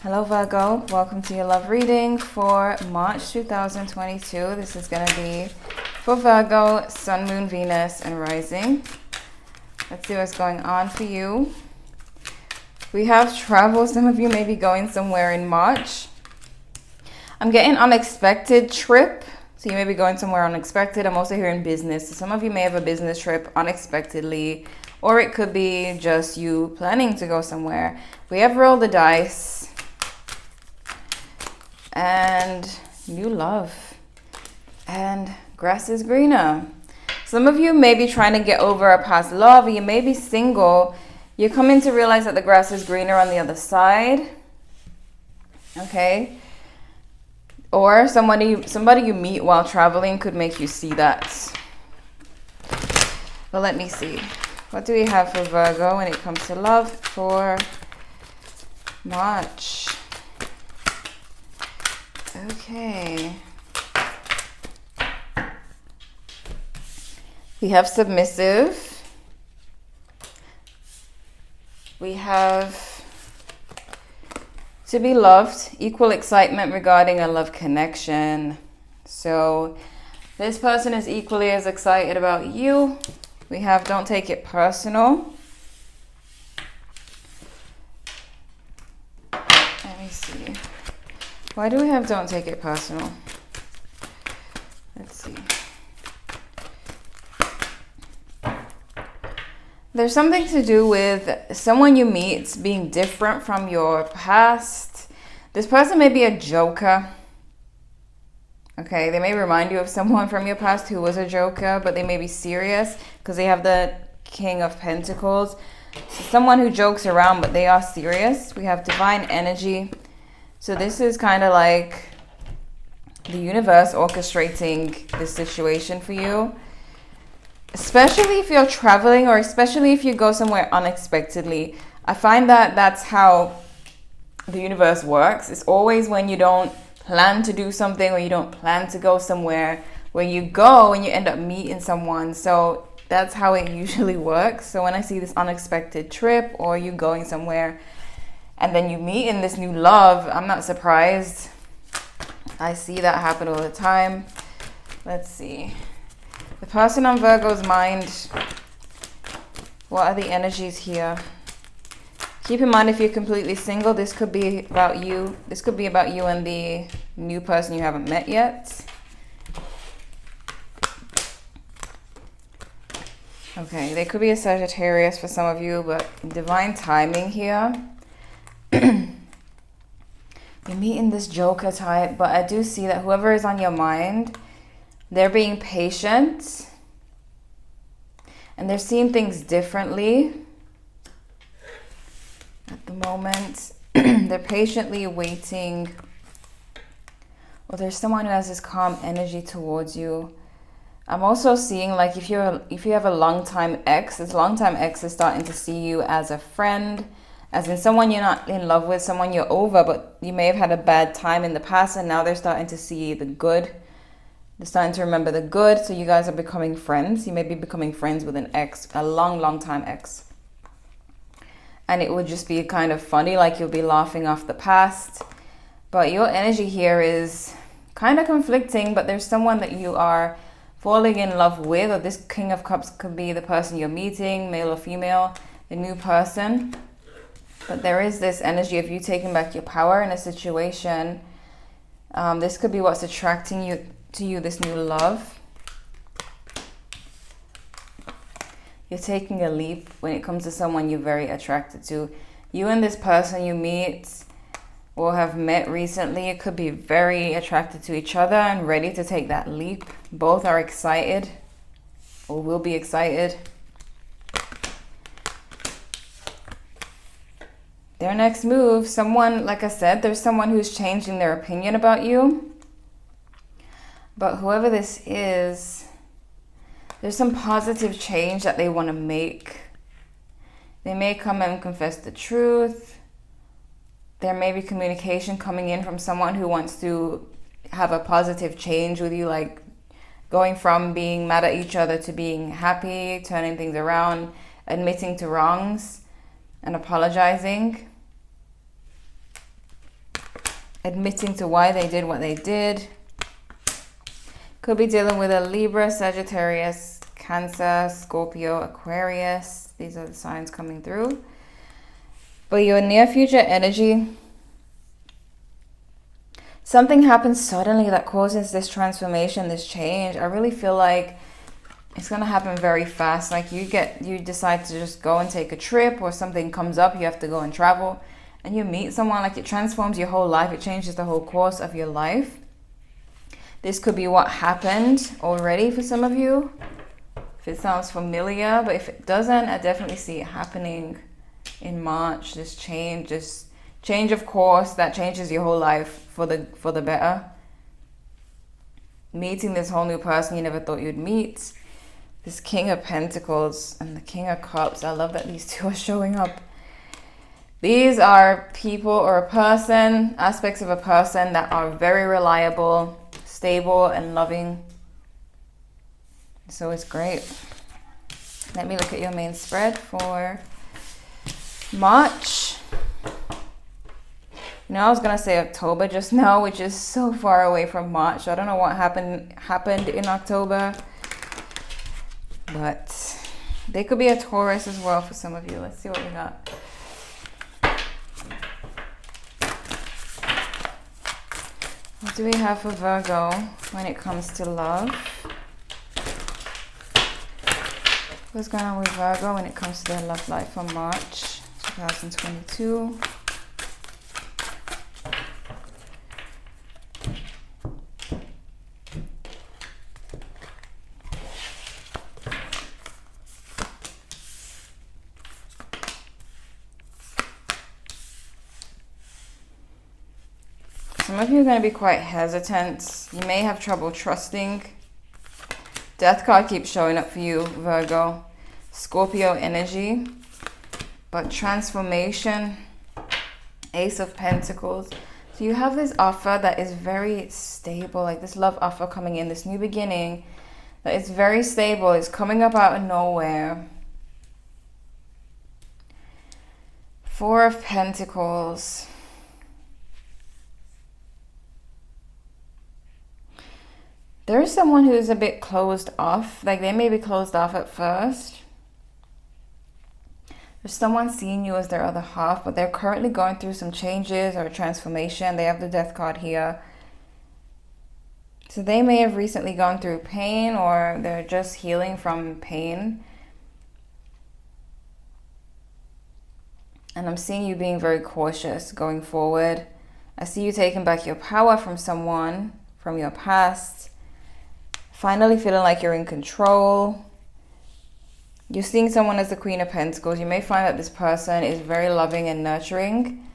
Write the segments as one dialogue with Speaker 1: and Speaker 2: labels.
Speaker 1: Hello Virgo, welcome to your love reading for March 2022. This is going to be for Virgo, Sun, Moon, Venus, and Rising. Let's see what's going on for you. We have travel. Some of you may be going somewhere in March. I'm getting unexpected trip. So you may be going somewhere unexpected. I'm also hearing business. So some of you may have a business trip unexpectedly, or it could be just you planning to go somewhere. We have rolled the dice. And new love, and grass is greener. Some of you may be trying to get over a past love, or you may be single. You're coming to realize that the grass is greener on the other side. Okay. Or somebody you meet while traveling could make you see that. But let me see. What do we have for Virgo when it comes to love for March? Okay. We have submissive. We have to be loved, equal excitement regarding a love connection. So this person is equally as excited about you. We have don't take it personal. Let me see. Why do we have don't take it personal? Let's see. There's something to do with someone you meet being different from your past. This person may be a joker. Okay, they may remind you of someone from your past who was a joker, but they may be serious because they have the King of Pentacles. So someone who jokes around, but they are serious. We have divine energy. So this is kind of like the universe orchestrating this situation for you. Especially if you're traveling, or especially if you go somewhere unexpectedly. I find that that's how the universe works. It's always when you don't plan to do something, or you don't plan to go somewhere, where you go and you end up meeting someone. So that's how it usually works. So when I see this unexpected trip, or you going somewhere and then you meet in this new love, I'm not surprised. I see that happen all the time. Let's see. The person on Virgo's mind, what are the energies here? Keep in mind, if you're completely single, this could be about you. This could be about you and the new person you haven't met yet. Okay, they could be a Sagittarius for some of you, but divine timing here. You're meeting this joker type, but I do see that whoever is on your mind, they're being patient and they're seeing things differently at the moment. They're patiently waiting. Well, there's someone who has this calm energy towards you. I'm also seeing, like, if you have a long-time ex, this long-time ex is starting to see you as a friend, as in someone you're not in love with, someone you're over, but you may have had a bad time in the past, and now they're starting to see the good. They're starting to remember the good, so you guys are becoming friends. You may be becoming friends with an ex, a long time ex. And it would just be kind of funny, like you'll be laughing off the past. But your energy here is kind of conflicting, but there's someone that you are falling in love with, or this King of Cups could be the person you're meeting, male or female, a new person. But there is this energy of you taking back your power in a situation. This could be what's attracting you to you, this new love. You're taking a leap when it comes to someone you're very attracted to. You and this person you meet or have met recently, it could be very attracted to each other and ready to take that leap. Both are excited or will be excited. Their next move, someone, like I said, there's someone who's changing their opinion about you. But whoever this is, there's some positive change that they want to make. They may come and confess the truth. There may be communication coming in from someone who wants to have a positive change with you, like going from being mad at each other to being happy, turning things around, admitting to wrongs and apologizing. admitting to why they did what they did. Could be dealing with a Libra, Sagittarius, Cancer, Scorpio, Aquarius. These are the signs coming through. But your near future energy, something happens suddenly that causes this transformation, this change. I really feel like it's going to happen very fast. Like you decide to just go and take a trip, or something comes up, you have to go and travel, and you meet someone, like it transforms your whole life. It changes the whole course of your life. This could be what happened already for some of you, if it sounds familiar. But if it doesn't, I definitely see it happening in March. This change of course that changes your whole life for the better. Meeting this whole new person you never thought you'd meet. This King of Pentacles and the King of Cups. I love that these two are showing up. These are people or a person, aspects of a person that are very reliable, stable and loving. So it's great. Let me look at your main spread for March. You know, I was gonna say October just now, which is so far away from March. I don't know what happened in October, but they could be a Taurus as well for some of you. Let's see what we got. What do we have for Virgo when it comes to love? What's going on with Virgo when it comes to their love life for March 2022? Some of you are going to be quite hesitant. You may have trouble trusting. Death card keeps showing up for you, Virgo. Scorpio energy. But transformation. Ace of Pentacles. So you have this offer that is very stable. Like this love offer coming in. This new beginning. That is very stable. It's coming up out of nowhere. Four of Pentacles. There's someone who's a bit closed off. Like they may be closed off at first. There's someone seeing you as their other half, but they're currently going through some changes or transformation. They have the Death card here. So they may have recently gone through pain, or they're just healing from pain. And I'm seeing you being very cautious going forward. I see you taking back your power from someone, from your past. Finally feeling like you're in control. You're seeing someone as the Queen of Pentacles. You may find that this person is very loving and nurturing,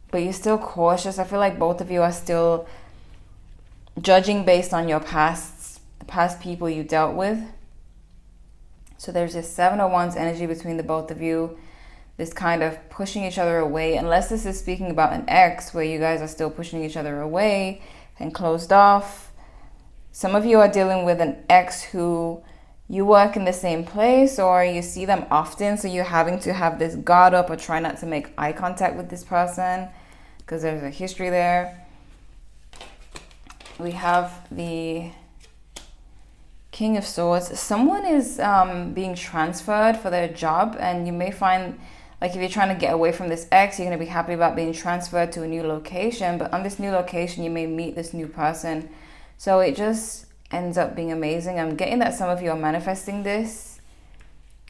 Speaker 1: but you're still cautious. I feel like both of you are still judging based on your past, the past people you dealt with. So there's this Seven of Wands energy between the both of you. This kind of pushing each other away. Unless this is speaking about an ex where you guys are still pushing each other away and closed off. Some of you are dealing with an ex who you work in the same place, or you see them often, so you're having to have this guard up or try not to make eye contact with this person because there's a history there. We have the King of Swords. Someone is being transferred for their job, and you may find, like if you're trying to get away from this ex, you're going to be happy about being transferred to a new location, but on this new location you may meet this new person. So it just ends up being amazing. I'm getting that some of you are manifesting this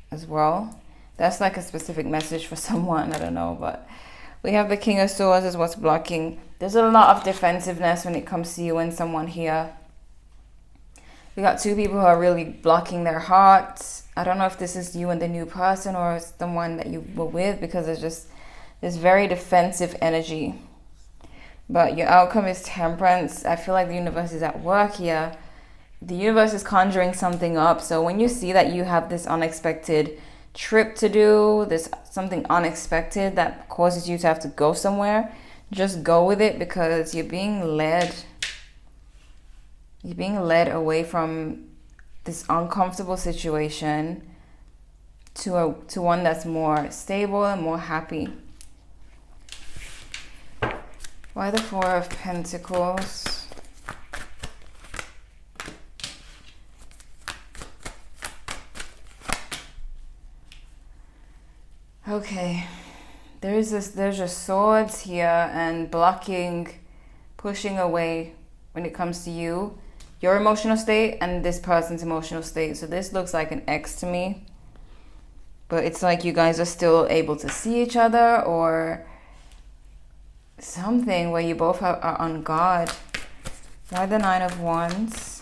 Speaker 1: as well. That's like a specific message for someone, I don't know. But we have the King of Swords as what's blocking. There's a lot of defensiveness when it comes to you and someone here. We got two people who are really blocking their hearts. I don't know if this is you and the new person or someone that you were with, because there's just this very defensive energy. But your outcome is Temperance. I feel like the universe is at work here. The universe is conjuring something up. So when you see that you have this unexpected trip to do, this something unexpected that causes you to have to go somewhere, just go with it, because you're being led. You're being led away from this uncomfortable situation to one that's more stable and more happy. Why the Four of Pentacles? Okay, there's just swords here and blocking, pushing away when it comes to you, your emotional state and this person's emotional state. So this looks like an X to me, but it's like you guys are still able to see each other, or something where you both are on guard. Why the Nine of Wands?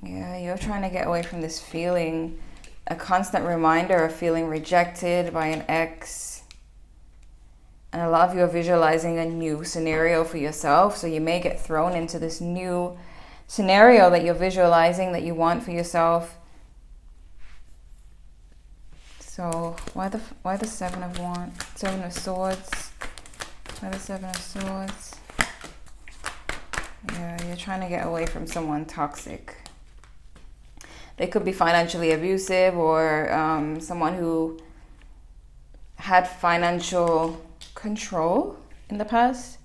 Speaker 1: Yeah, you're trying to get away from this feeling, a constant reminder of feeling rejected by an ex. And a lot of you are visualizing a new scenario for yourself. So you may get thrown into this new scenario that you're visualizing that you want for yourself. So why the Seven of Wands? Seven of Swords? Why the Seven of Swords? Yeah, you're trying to get away from someone toxic. They could be financially abusive, or someone who had financial control in the past.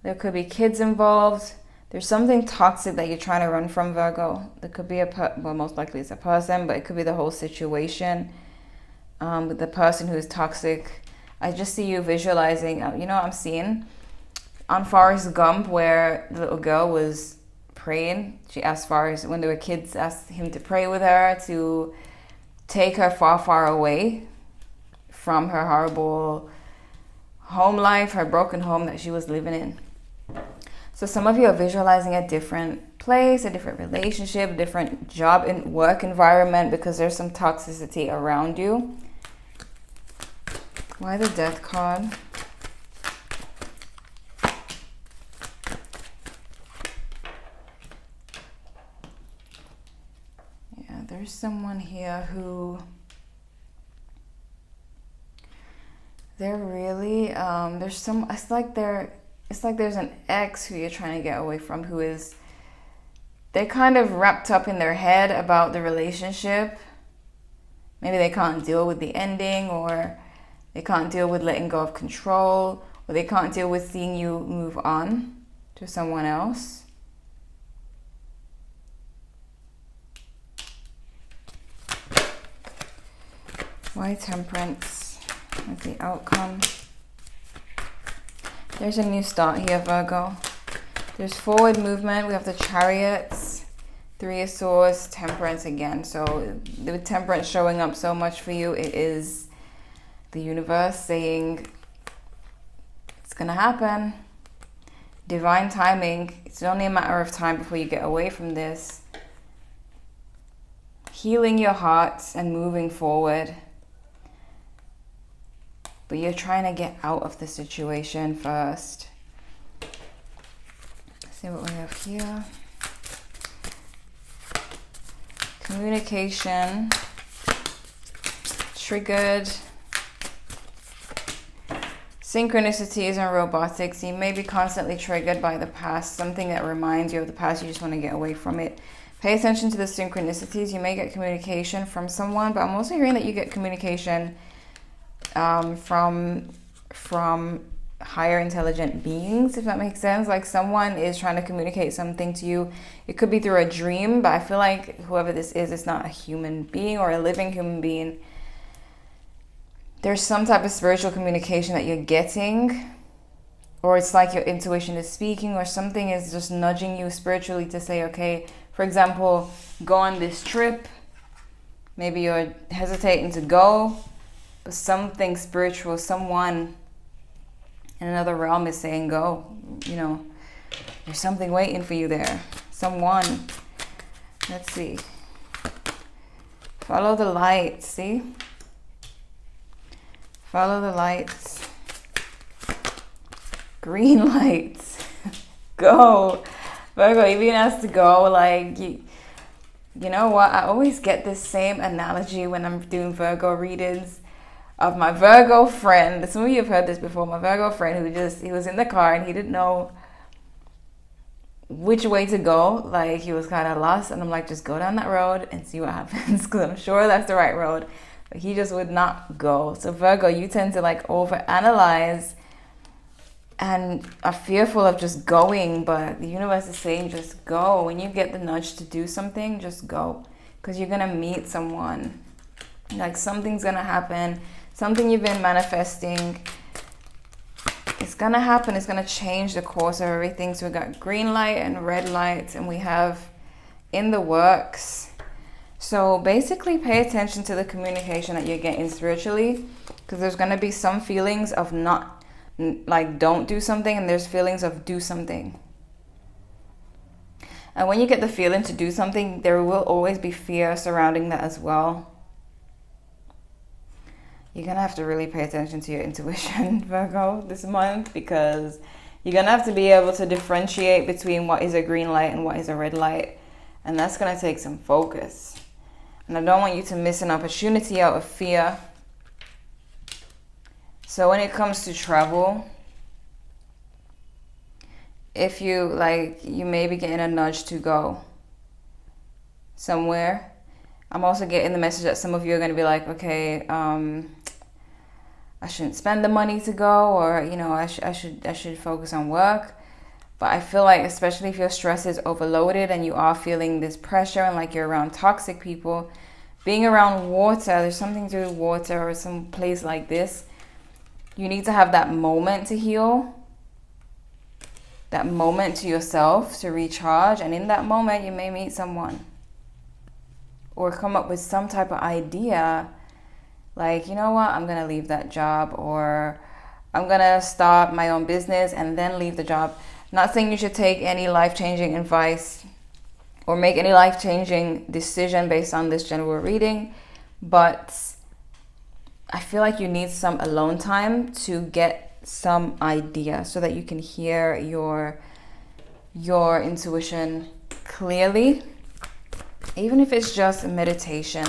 Speaker 1: There could be kids involved. There's something toxic that you're trying to run from, Virgo. There could be well, most likely it's a person, but it could be the whole situation with the person who is toxic. I just see you visualizing, you know what I'm seeing? On Forrest Gump, where the little girl was praying. She asked Forrest, when they were kids, asked him to pray with her, to take her far, far away from her horrible home life, her broken home that she was living in. So some of you are visualizing a different place, a different relationship, a different job and work environment, because there's some toxicity around you. Why the Death card? Yeah, there's someone here who they're really it's like there's an ex who you're trying to get away from, who is, they're kind of wrapped up in their head about the relationship. Maybe they can't deal with the ending, or they can't deal with letting go of control, or they can't deal with seeing you move on to someone else. Why Temperance? What's the outcome? There's a new start here, Virgo. There's forward movement. We have the Chariots, Three of Swords, Temperance again. So with Temperance showing up so much for you, it is the universe saying it's gonna happen. Divine timing. It's only a matter of time before you get away from this. Healing your heart and moving forward. But you're trying to get out of the situation first. Let's see what we have here. Communication. Triggered. Synchronicities and robotics. You may be constantly triggered by the past. Something that reminds you of the past. You just want to get away from it. Pay attention to the synchronicities. You may get communication from someone. But I'm also hearing that you get communication from higher intelligent beings, if that makes sense. Like someone is trying to communicate something to you. It could be through a dream, but I feel like whoever this is, it's not a human being or a living human being. There's some type of spiritual communication that you're getting, or it's like your intuition is speaking, or something is just nudging you spiritually to say, okay, for example, go on this trip. Maybe you're hesitating to go, but something spiritual, someone in another realm is saying go. You know, there's something waiting for you there. Someone. Let's see. Follow the light, see? Follow the lights. Green lights. Go. Virgo, you're being asked to go. Like, you know what? I always get this same analogy when I'm doing Virgo readings of my Virgo friend. Some of you have heard this before. My Virgo friend he was in the car and he didn't know which way to go. Like, he was kind of lost. And I'm like, just go down that road and see what happens, because I'm sure that's the right road. but he just would not go. So Virgo, you tend to like overanalyze and are fearful of just going, but the universe is saying just go. When you get the nudge to do something, just go, because you're gonna meet someone. Like something's gonna happen, something you've been manifesting. It's gonna happen. It's gonna change the course of everything. So we got green light and red light, and we have in the works. So basically pay attention to the communication that you're getting spiritually, because there's gonna be some feelings of not, like, don't do something, and there's feelings of do something. And when you get the feeling to do something, there will always be fear surrounding that as well. You're going to have to really pay attention to your intuition, Virgo, this month, because you're going to have to be able to differentiate between what is a green light and what is a red light. And that's going to take some focus. And I don't want you to miss an opportunity out of fear. So when it comes to travel, if you may be getting a nudge to go somewhere. I'm also getting the message that some of you are going to be like, okay, I shouldn't spend the money to go, or I should focus on work. But I feel like, especially if your stress is overloaded and you are feeling this pressure and like you're around toxic people, being around water, there's something to do with water or some place like this. You need to have that moment to heal, that moment to yourself to recharge. And in that moment, you may meet someone or come up with some type of idea. Like, you know what, I'm going to leave that job, or I'm going to start my own business and then leave the job. Not saying you should take any life-changing advice or make any life-changing decision based on this general reading, but I feel like you need some alone time to get some idea so that you can hear your intuition clearly, even if it's just meditation.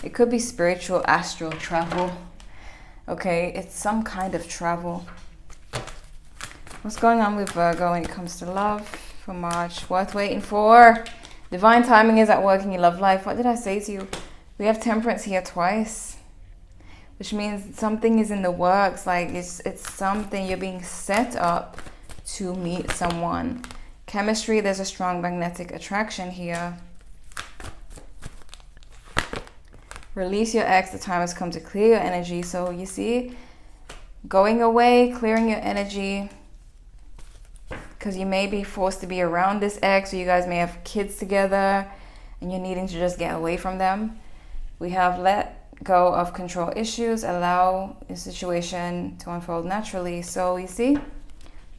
Speaker 1: It could be spiritual astral travel. Okay, it's some kind of travel. What's going on with Virgo when it comes to love for March? Worth waiting for. Divine timing is at work in your love life. What did I say to you? We have Temperance here twice, which means something is in the works. Like it's something, you're being set up to meet someone. Chemistry, there's a strong magnetic attraction here. Release your ex. The time has come to clear your energy. So you see, going away, clearing your energy, because you may be forced to be around this ex, or you guys may have kids together and you're needing to just get away from them. We have let go of control issues, allow the situation to unfold naturally. So you see,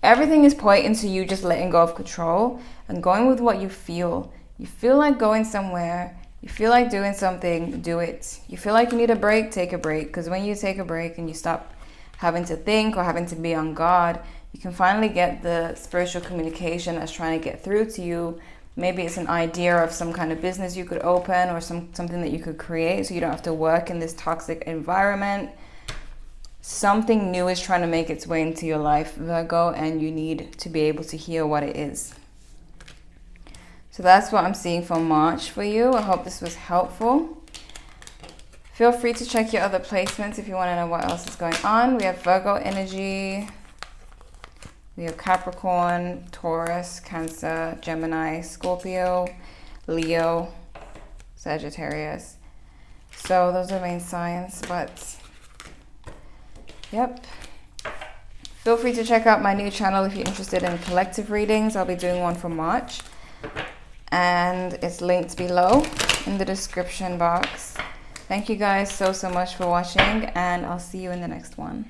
Speaker 1: everything is pointing to you just letting go of control and going with what you feel. You feel like going somewhere, you feel like doing something, do it. You feel like you need a break, take a break. Because when you take a break and you stop having to think or having to be on guard, you can finally get the spiritual communication that's trying to get through to you. Maybe it's an idea of some kind of business you could open, or something that you could create so you don't have to work in this toxic environment. Something new is trying to make its way into your life, Virgo, and you need to be able to hear what it is. So that's what I'm seeing for March for you. I hope this was helpful. Feel free to check your other placements if you want to know what else is going on. We have Virgo energy. We have Capricorn, Taurus, Cancer, Gemini, Scorpio, Leo, Sagittarius. So those are the main signs, but yep. Feel free to check out my new channel if you're interested in collective readings. I'll be doing one for March, and it's linked below in the description box. Thank you guys so much for watching, and I'll see you in the next one.